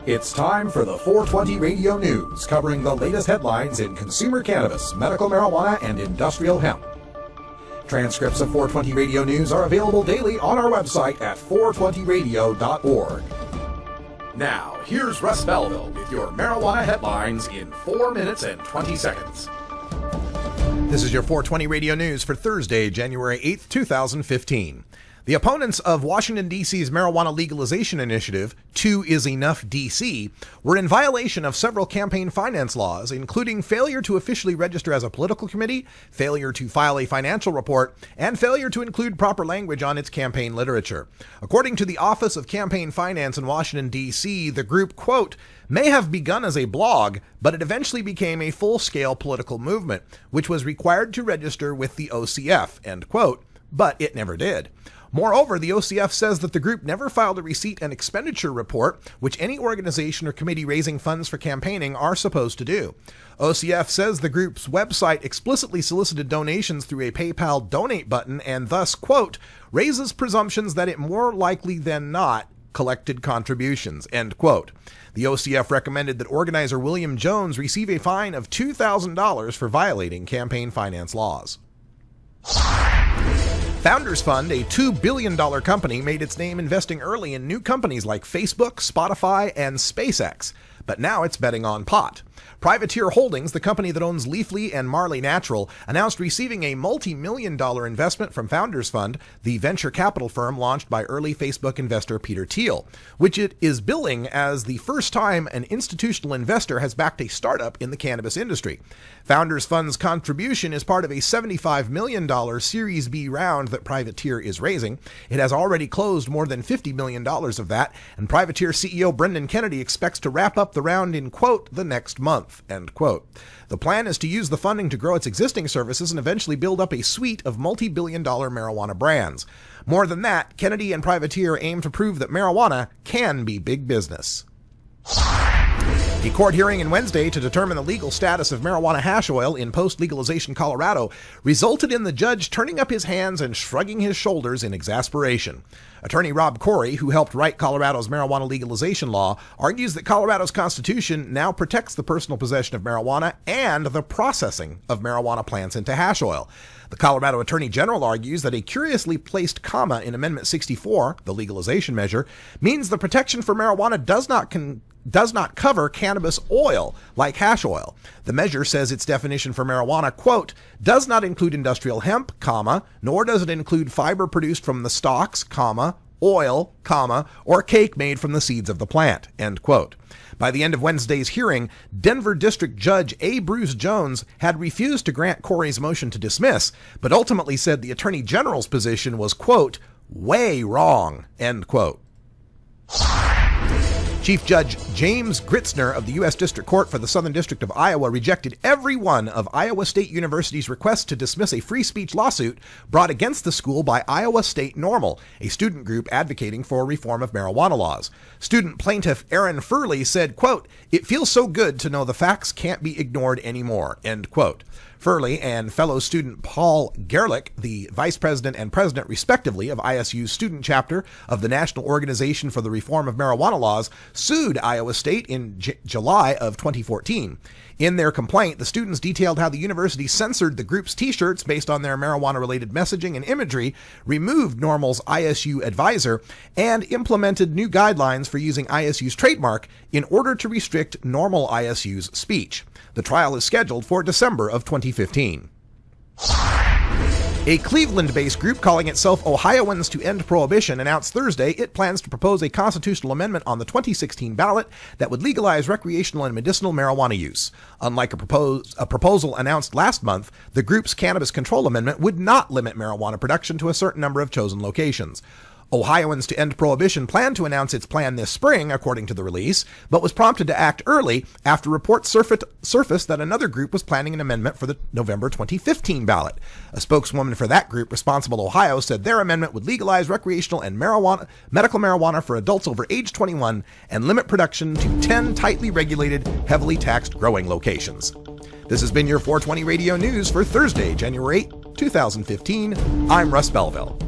It's time for the 420 Radio News, covering the latest headlines in consumer cannabis, medical marijuana, and industrial hemp. Transcripts of 420 Radio News are available daily on our website at 420radio.org. Now, here's Russ Belville with your marijuana headlines in 4 minutes and 20 seconds. This is your 420 Radio News for Thursday, January 8th, 2015. The opponents of Washington, D.C.'s marijuana legalization initiative, 2 is Enough D.C., were in violation of several campaign finance laws, including failure to officially register as a political committee, failure to file a financial report, and failure to include proper language on its campaign literature. According to the Office of Campaign Finance in Washington, D.C., the group, quote, may have begun as a blog, but it eventually became a full-scale political movement, which was required to register with the OCF, end quote, but it never did. Moreover, the OCF says that the group never filed a receipt and expenditure report, which any organization or committee raising funds for campaigning are supposed to do. OCF says the group's website explicitly solicited donations through a PayPal donate button and thus, quote, raises presumptions that it more likely than not collected contributions, end quote. The OCF recommended that organizer William Jones receive a fine of $2,000 for violating campaign finance laws. Founders Fund, a $2 billion company, made its name investing early in new companies like Facebook, Spotify, and SpaceX. But now it's betting on pot. Privateer Holdings, the company that owns Leafly and Marley Natural, announced receiving a multi-million-dollar investment from Founders Fund, the venture capital firm launched by early Facebook investor Peter Thiel, which it is billing as the first time an institutional investor has backed a startup in the cannabis industry. Founders Fund's contribution is part of a $75 million Series B round that Privateer is raising. It has already closed more than $50 million of that, and Privateer CEO Brendan Kennedy expects to wrap up the round in, quote, the next month, end quote. The plan is to use the funding to grow its existing services and eventually build up a suite of multi-billion-dollar marijuana brands. More than that, Kennedy and Privateer aim to prove that marijuana can be big business. A court hearing on Wednesday to determine the legal status of marijuana hash oil in post-legalization Colorado resulted in the judge turning up his hands and shrugging his shoulders in exasperation. Attorney Rob Corey, who helped write Colorado's marijuana legalization law, argues that Colorado's constitution now protects the personal possession of marijuana and the processing of marijuana plants into hash oil. The Colorado Attorney General argues that a curiously placed comma in Amendment 64, the legalization measure, means the protection for marijuana does not cover cannabis oil like hash oil. The measure says its definition for marijuana, quote, does not include industrial hemp, comma, nor does it include fiber produced from the stalks, comma, oil, comma, or cake made from the seeds of the plant, end quote. By the end of Wednesday's hearing, Denver District Judge A. Bruce Jones had refused to grant Corey's motion to dismiss, but ultimately said the Attorney General's position was, quote, way wrong, end quote. Chief Judge James Gritzner of the U.S. District Court for the Southern District of Iowa rejected every one of Iowa State University's requests to dismiss a free speech lawsuit brought against the school by Iowa State Normal, a student group advocating for reform of marijuana laws. Student plaintiff Aaron Furley said, quote, it feels so good to know the facts can't be ignored anymore, end quote. Furley and fellow student Paul Gerlich, the vice president and president, respectively, of ISU's student chapter of the National Organization for the Reform of Marijuana Laws, sued Iowa State in July of 2014. In their complaint, the students detailed how the university censored the group's t-shirts based on their marijuana-related messaging and imagery, removed Normal's ISU advisor, and implemented new guidelines for using ISU's trademark in order to restrict Normal ISU's speech. The trial is scheduled for December of 2015. A Cleveland-based group calling itself Ohioans to End Prohibition announced Thursday it plans to propose a constitutional amendment on the 2016 ballot that would legalize recreational and medicinal marijuana use. Unlike a proposal announced last month, the group's cannabis control amendment would not limit marijuana production to a certain number of chosen locations. Ohioans to End Prohibition planned to announce its plan this spring, according to the release, but was prompted to act early after reports surfaced that another group was planning an amendment for the November 2015 ballot. A spokeswoman for that group, Responsible Ohio, said their amendment would legalize recreational and medical marijuana for adults over age 21 and limit production to 10 tightly regulated, heavily taxed growing locations. This has been your 420 Radio News for Thursday, January 8, 2015. I'm Russ Belville.